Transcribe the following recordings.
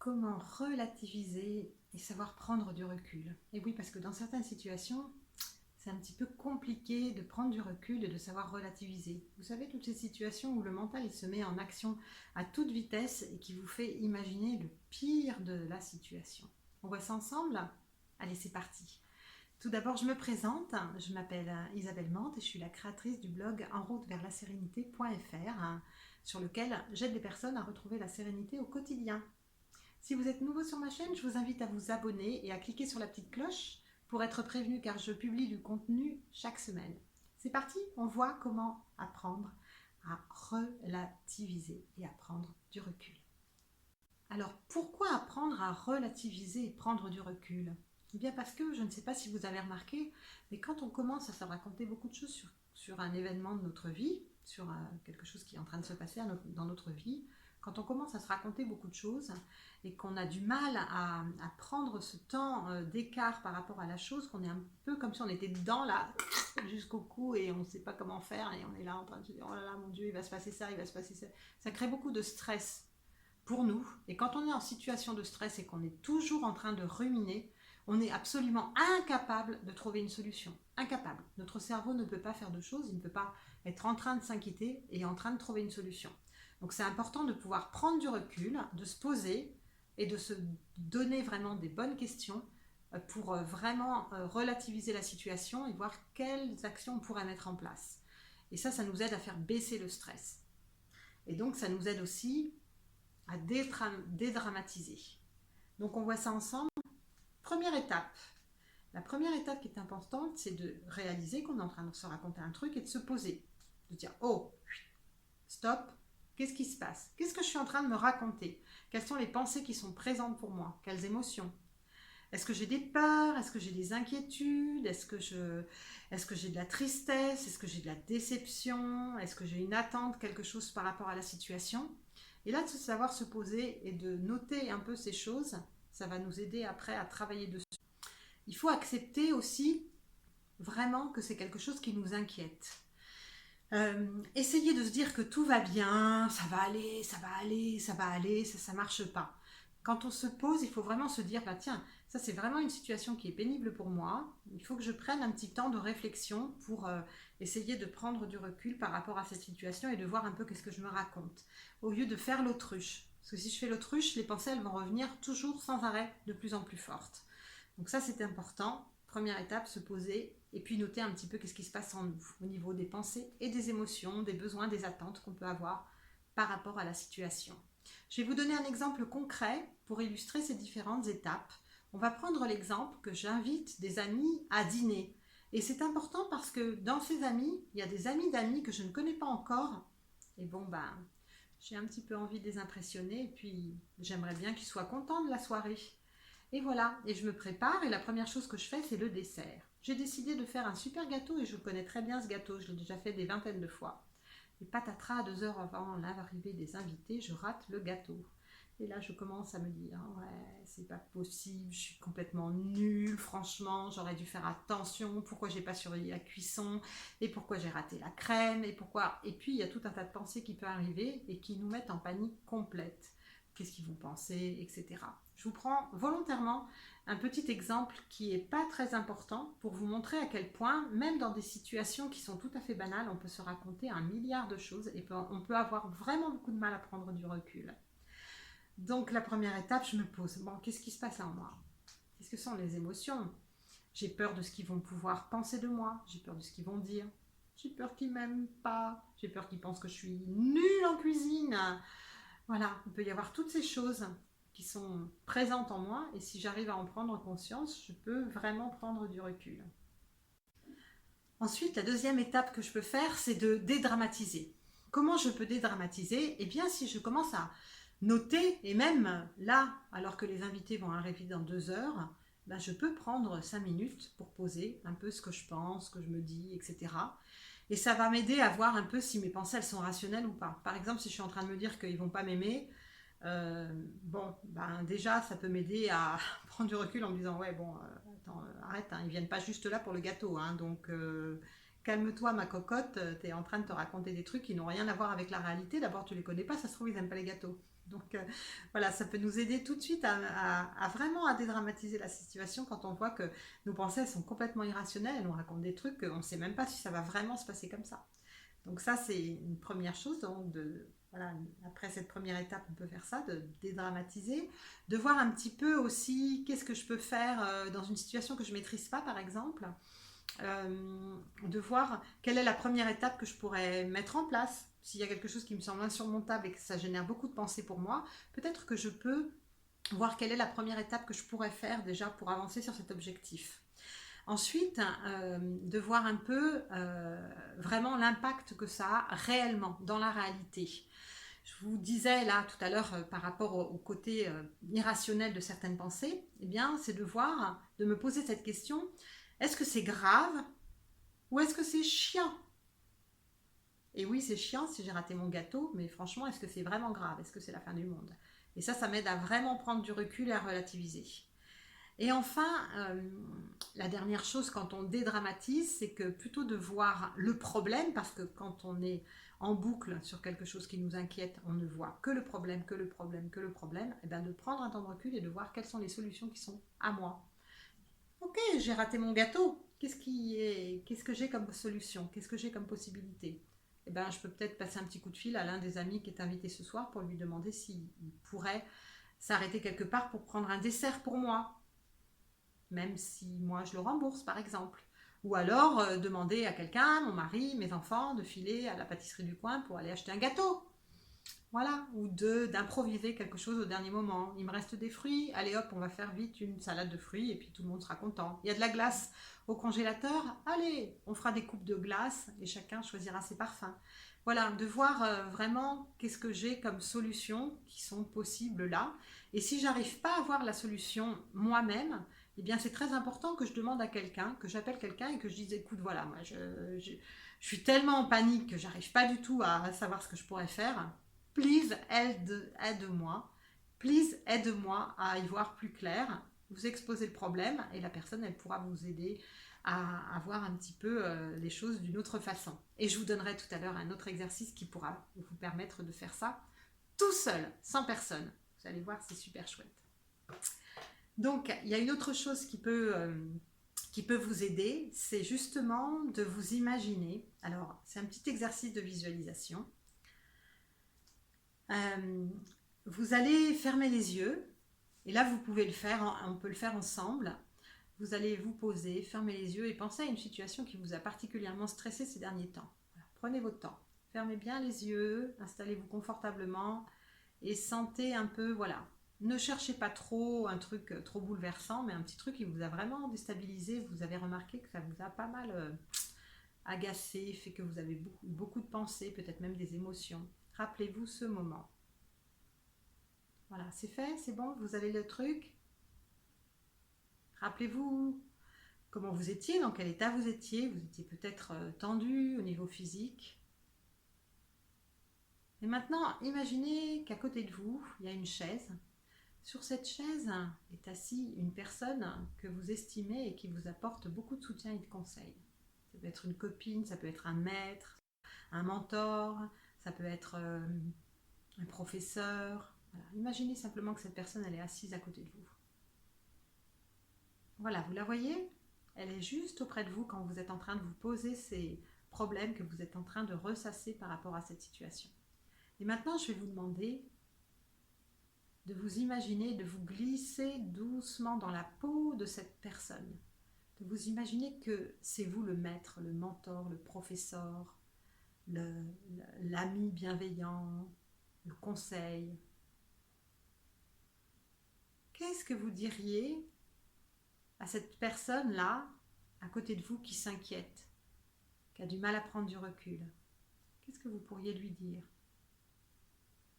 Comment relativiser et savoir prendre du recul? Et oui, parce que dans certaines situations, c'est un petit peu compliqué de prendre du recul et de savoir relativiser. Vous savez, toutes ces situations où le mental il se met en action à toute vitesse et qui vous fait imaginer le pire de la situation. On voit ça ensemble? Allez, c'est parti. Tout d'abord, je me présente. Je m'appelle Isabelle Mante et je suis la créatrice du blog En route vers la sérénité.fr sur lequel j'aide les personnes à retrouver la sérénité au quotidien. Si vous êtes nouveau sur ma chaîne, je vous invite à vous abonner et à cliquer sur la petite cloche pour être prévenu car je publie du contenu chaque semaine. C'est parti, on voit comment apprendre à relativiser et à prendre du recul. Alors pourquoi apprendre à relativiser et prendre du recul? Eh bien parce que, je ne sais pas si vous avez remarqué, mais quand on commence à se raconter beaucoup de choses sur un événement de notre vie, sur quelque chose qui est en train de se passer dans notre vie, quand on commence à se raconter beaucoup de choses et qu'on a du mal à prendre ce temps d'écart par rapport à la chose, qu'on est un peu comme si on était dedans là, jusqu'au cou et on ne sait pas comment faire et on est là en train de se dire oh là là mon Dieu il va se passer ça, il va se passer ça. Ça crée beaucoup de stress pour nous. Et quand on est en situation de stress et qu'on est toujours en train de ruminer, on est absolument incapable de trouver une solution. Incapable. Notre cerveau ne peut pas faire de choses, il ne peut pas être en train de s'inquiéter et en train de trouver une solution. Donc c'est important de pouvoir prendre du recul, de se poser et de se donner vraiment des bonnes questions pour vraiment relativiser la situation et voir quelles actions on pourrait mettre en place. Et ça nous aide à faire baisser le stress. Et donc ça nous aide aussi à dédramatiser. Donc on voit ça ensemble. Première étape. La première étape qui est importante, c'est de réaliser qu'on est en train de se raconter un truc et de se poser. De dire, oh, stop, qu'est-ce qui se passe? Qu'est-ce que je suis en train de me raconter? Quelles sont les pensées qui sont présentes pour moi? Quelles émotions? Est-ce que j'ai des peurs? Est-ce que j'ai des inquiétudes? Est-ce que j'ai de la tristesse? Est-ce que j'ai de la déception? Est-ce que j'ai une attente, quelque chose par rapport à la situation? Et là, de savoir se poser et de noter un peu ces choses, ça va nous aider après à travailler dessus. Il faut accepter aussi vraiment que c'est quelque chose qui nous inquiète. Essayer de se dire que tout va bien, ça va aller, ça va aller, ça va aller, ça marche pas. Quand on se pose, il faut vraiment se dire, bah tiens, ça c'est vraiment une situation qui est pénible pour moi. Il faut que je prenne un petit temps de réflexion pour essayer de prendre du recul par rapport à cette situation et de voir un peu qu'est-ce que je me raconte. Au lieu de faire l'autruche. Parce que si je fais l'autruche, les pensées elles vont revenir toujours sans arrêt, de plus en plus fortes. Donc ça c'est important. Première étape, se poser et puis noter un petit peu qu'est-ce qui se passe en nous au niveau des pensées et des émotions, des besoins, des attentes qu'on peut avoir par rapport à la situation. Je vais vous donner un exemple concret pour illustrer ces différentes étapes. On va prendre l'exemple que j'invite des amis à dîner. Et c'est important parce que dans ces amis, il y a des amis d'amis que je ne connais pas encore. Et bon, ben, j'ai un petit peu envie de les impressionner et puis j'aimerais bien qu'ils soient contents de la soirée. Et voilà, et je me prépare et la première chose que je fais, c'est le dessert. J'ai décidé de faire un super gâteau et je connais très bien ce gâteau, je l'ai déjà fait des vingtaines de fois. Et patatras, 2 heures avant l'arrivée des invités, je rate le gâteau. Et là, je commence à me dire, ouais, c'est pas possible, je suis complètement nulle, franchement, j'aurais dû faire attention, pourquoi j'ai pas surveillé la cuisson, et pourquoi j'ai raté la crème, et pourquoi... Et puis, il y a tout un tas de pensées qui peuvent arriver et qui nous mettent en panique complète. Qu'est-ce qu'ils vont penser, etc. Je vous prends volontairement un petit exemple qui n'est pas très important pour vous montrer à quel point, même dans des situations qui sont tout à fait banales, on peut se raconter un milliard de choses et on peut avoir vraiment beaucoup de mal à prendre du recul. Donc la première étape, je me pose, bon, qu'est-ce qui se passe en moi? Qu'est-ce que sont les émotions? J'ai peur de ce qu'ils vont pouvoir penser de moi, j'ai peur de ce qu'ils vont dire, j'ai peur qu'ils m'aiment pas, j'ai peur qu'ils pensent que je suis nulle en cuisine. Voilà, il peut y avoir toutes ces choses qui sont présentes en moi et si j'arrive à en prendre conscience, je peux vraiment prendre du recul. Ensuite, la deuxième étape que je peux faire, c'est de dédramatiser. Comment je peux dédramatiser? Eh bien, si je commence à noter, et même là, alors que les invités vont arriver dans 2 heures, ben je peux prendre 5 minutes pour poser un peu ce que je pense, ce que je me dis, etc. Et ça va m'aider à voir un peu si mes pensées elles sont rationnelles ou pas. Par exemple, si je suis en train de me dire qu'ils ne vont pas m'aimer, bon, ben déjà ça peut m'aider à prendre du recul en me disant ouais bon, attends, arrête, hein, ils viennent pas juste là pour le gâteau, hein, donc calme-toi ma cocotte, tu es en train de te raconter des trucs qui n'ont rien à voir avec la réalité. D'abord tu les connais pas, ça se trouve ils n'aiment pas les gâteaux. Donc voilà, ça peut nous aider tout de suite à vraiment à dédramatiser la situation quand on voit que nos pensées elles sont complètement irrationnelles, elles nous racontent des trucs qu'on ne sait même pas si ça va vraiment se passer comme ça. Donc ça, c'est une première chose. Donc voilà, après cette première étape, on peut faire ça, de dédramatiser, de voir un petit peu aussi qu'est-ce que je peux faire dans une situation que je ne maîtrise pas, par exemple, de voir quelle est la première étape que je pourrais mettre en place. S'il y a quelque chose qui me semble insurmontable et que ça génère beaucoup de pensées pour moi, peut-être que je peux voir quelle est la première étape que je pourrais faire déjà pour avancer sur cet objectif. Ensuite, de voir un peu vraiment l'impact que ça a réellement dans la réalité. Je vous disais là tout à l'heure par rapport au côté irrationnel de certaines pensées, eh bien, c'est de voir, de me poser cette question, est-ce que c'est grave ou est-ce que c'est chiant? Et oui, c'est chiant si j'ai raté mon gâteau, mais franchement, est-ce que c'est vraiment grave? Est-ce que c'est la fin du monde? Et ça m'aide à vraiment prendre du recul et à relativiser. Et enfin, la dernière chose quand on dédramatise, c'est que plutôt de voir le problème, parce que quand on est en boucle sur quelque chose qui nous inquiète, on ne voit que le problème, que le problème, que le problème, et bien de prendre un temps de recul et de voir quelles sont les solutions qui sont à moi. Ok, j'ai raté mon gâteau. Qu'est-ce que j'ai comme solution? Qu'est-ce que j'ai comme possibilité? Eh ben, je peux peut-être passer un petit coup de fil à l'un des amis qui est invité ce soir pour lui demander s'il pourrait s'arrêter quelque part pour prendre un dessert pour moi, même si moi je le rembourse par exemple. Ou alors demander à quelqu'un, mon mari, mes enfants, de filer à la pâtisserie du coin pour aller acheter un gâteau. Voilà, ou d'improviser quelque chose au dernier moment. Il me reste des fruits, allez hop, on va faire vite une salade de fruits et puis tout le monde sera content. Il y a de la glace au congélateur, allez, on fera des coupes de glace et chacun choisira ses parfums. Voilà, de voir vraiment qu'est-ce que j'ai comme solutions qui sont possibles là. Et si j'arrive pas à voir la solution moi-même, eh bien c'est très important que je demande à quelqu'un, que j'appelle quelqu'un et que je dise écoute voilà, moi je suis tellement en panique que j'arrive pas du tout à savoir ce que je pourrais faire. Please aide-moi. Please aide-moi à y voir plus clair. Vous exposez le problème et la personne elle pourra vous aider à voir un petit peu les choses d'une autre façon. Et je vous donnerai tout à l'heure un autre exercice qui pourra vous permettre de faire ça tout seul, sans personne. Vous allez voir, c'est super chouette. Donc, il y a une autre chose qui peut vous aider, c'est justement de vous imaginer. Alors, c'est un petit exercice de visualisation. Euh, Vous allez fermer les yeux, et là vous pouvez le faire, on peut le faire ensemble. Vous allez vous poser, fermer les yeux et penser à une situation qui vous a particulièrement stressé ces derniers temps. Voilà, prenez votre temps, fermez bien les yeux, installez-vous confortablement et sentez un peu, voilà. Ne cherchez pas trop un truc trop bouleversant, mais un petit truc qui vous a vraiment déstabilisé. Vous avez remarqué que ça vous a pas mal agacé, fait que vous avez beaucoup de pensées, peut-être même des émotions. Rappelez-vous ce moment. Voilà, c'est fait, c'est bon, vous avez le truc. Rappelez-vous comment vous étiez, dans quel état vous étiez. Vous étiez peut-être tendu au niveau physique. Et maintenant, imaginez qu'à côté de vous, il y a une chaise. Sur cette chaise est assise une personne que vous estimez et qui vous apporte beaucoup de soutien et de conseils. Ça peut être une copine, ça peut être un maître, un mentor, ça peut être un professeur. Voilà. Imaginez simplement que cette personne elle est assise à côté de vous. Voilà, vous la voyez? Elle est juste auprès de vous quand vous êtes en train de vous poser ces problèmes que vous êtes en train de ressasser par rapport à cette situation. Et maintenant, je vais vous demander de vous imaginer, de vous glisser doucement dans la peau de cette personne. De vous imaginer que c'est vous le maître, le mentor, le professeur, l'ami bienveillant, le conseil. Qu'est-ce que vous diriez à cette personne-là, à côté de vous, qui s'inquiète, qui a du mal à prendre du recul? Qu'est-ce que vous pourriez lui dire?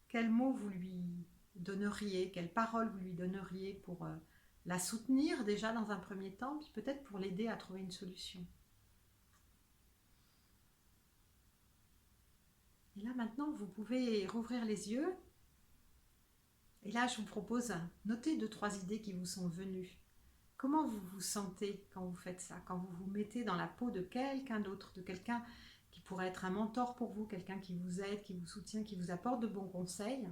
Quels mots vous lui donneriez? Quelles paroles vous lui donneriez pour la soutenir déjà dans un premier temps, puis peut-être pour l'aider à trouver une solution? Et là maintenant, vous pouvez rouvrir les yeux. Et là, je vous propose, notez 2-3 idées qui vous sont venues. Comment vous vous sentez quand vous faites ça, quand vous vous mettez dans la peau de quelqu'un d'autre, de quelqu'un qui pourrait être un mentor pour vous, quelqu'un qui vous aide, qui vous soutient, qui vous apporte de bons conseils?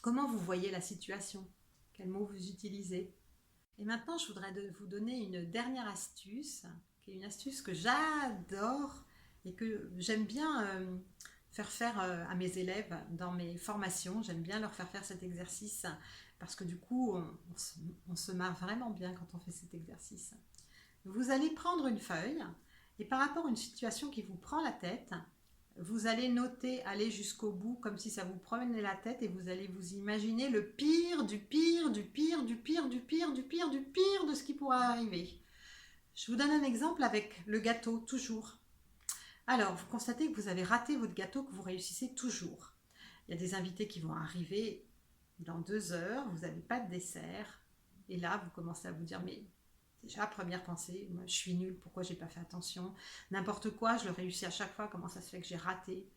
Comment vous voyez la situation? Quels mots vous utilisez? Et maintenant, je voudrais vous donner une dernière astuce, qui est une astuce que j'adore et que j'aime bien faire à mes élèves dans mes formations. J'aime bien leur faire cet exercice parce que du coup, on se marre vraiment bien quand on fait cet exercice. Vous allez prendre une feuille et par rapport à une situation qui vous prend la tête, vous allez noter, aller jusqu'au bout comme si ça vous prenait la tête et vous allez vous imaginer le pire du pire du pire du pire du pire du pire du pire de ce qui pourra arriver. Je vous donne un exemple avec le gâteau, toujours. Alors, vous constatez que vous avez raté votre gâteau, que vous réussissez toujours. Il y a des invités qui vont arriver dans 2 heures, vous n'avez pas de dessert. Et là, vous commencez à vous dire, mais déjà, première pensée, moi, je suis nulle, pourquoi j'ai pas fait attention? N'importe quoi, je le réussis à chaque fois, comment ça se fait que j'ai raté?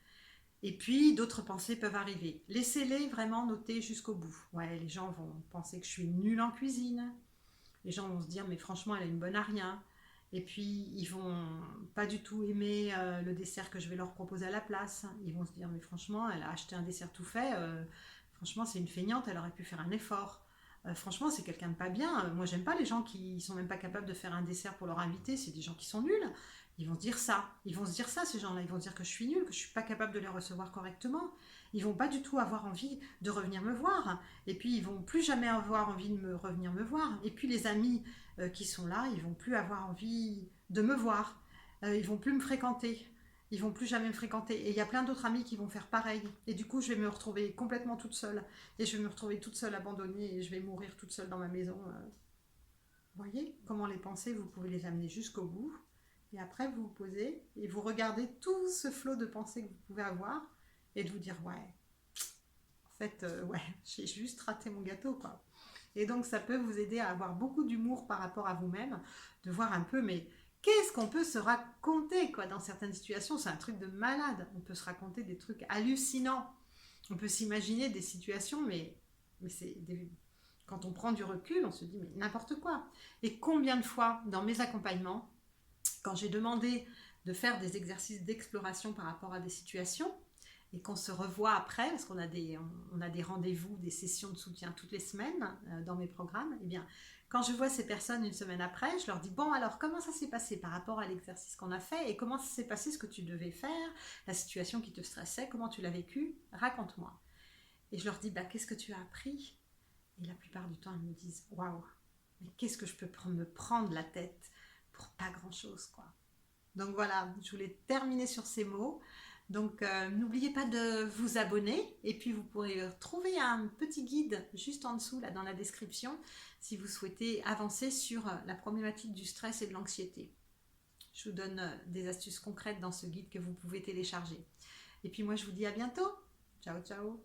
Et puis, d'autres pensées peuvent arriver. Laissez-les vraiment noter jusqu'au bout. Ouais, les gens vont penser que je suis nulle en cuisine. Les gens vont se dire, mais franchement, elle a une bonne à rien. Et puis, ils vont pas du tout aimer le dessert que je vais leur proposer à la place. Ils vont se dire, mais franchement, elle a acheté un dessert tout fait. Franchement, c'est une feignante, elle aurait pu faire un effort. Franchement, c'est quelqu'un de pas bien. Moi, j'aime pas les gens qui sont même pas capables de faire un dessert pour leur invité. C'est des gens qui sont nuls. Ils vont se dire ça. Ils vont se dire ça, ces gens-là. Ils vont se dire que je suis nulle, que je suis pas capable de les recevoir correctement. Ils vont pas du tout avoir envie de revenir me voir. Et puis, ils vont plus jamais avoir envie de revenir me voir. Et puis, les amis qui sont là, ils vont plus avoir envie de me voir. Ils vont plus me fréquenter. Ils vont plus jamais me fréquenter. Et il y a plein d'autres amis qui vont faire pareil. Et du coup, je vais me retrouver complètement toute seule. Et je vais me retrouver toute seule abandonnée et je vais mourir toute seule dans ma maison. Vous voyez comment les pensées, vous pouvez les amener jusqu'au bout. Et après, vous vous posez et vous regardez tout ce flot de pensées que vous pouvez avoir et de vous dire, ouais, en fait, ouais, j'ai juste raté mon gâteau, quoi. Et donc, ça peut vous aider à avoir beaucoup d'humour par rapport à vous-même, de voir un peu, mais qu'est-ce qu'on peut se raconter, quoi, dans certaines situations? C'est un truc de malade. On peut se raconter des trucs hallucinants. On peut s'imaginer des situations, mais quand on prend du recul, on se dit, mais n'importe quoi. Et combien de fois, dans mes accompagnements, quand j'ai demandé de faire des exercices d'exploration par rapport à des situations, et qu'on se revoit après, parce qu'on a on a des rendez-vous, des sessions de soutien toutes les semaines dans mes programmes, et bien, quand je vois ces personnes une semaine après, je leur dis, bon, alors, comment ça s'est passé par rapport à l'exercice qu'on a fait, et comment ça s'est passé ce que tu devais faire, la situation qui te stressait, comment tu l'as vécu, raconte-moi. Et je leur dis, bah, qu'est-ce que tu as appris? Et la plupart du temps, ils me disent, waouh, mais qu'est-ce que je peux me prendre la tête pour pas grand-chose, quoi. Donc voilà, je voulais terminer sur ces mots. Donc n'oubliez pas de vous abonner et puis vous pourrez trouver un petit guide juste en dessous là dans la description si vous souhaitez avancer sur la problématique du stress et de l'anxiété. Je vous donne des astuces concrètes dans ce guide que vous pouvez télécharger. Et puis moi je vous dis à bientôt. Ciao ciao.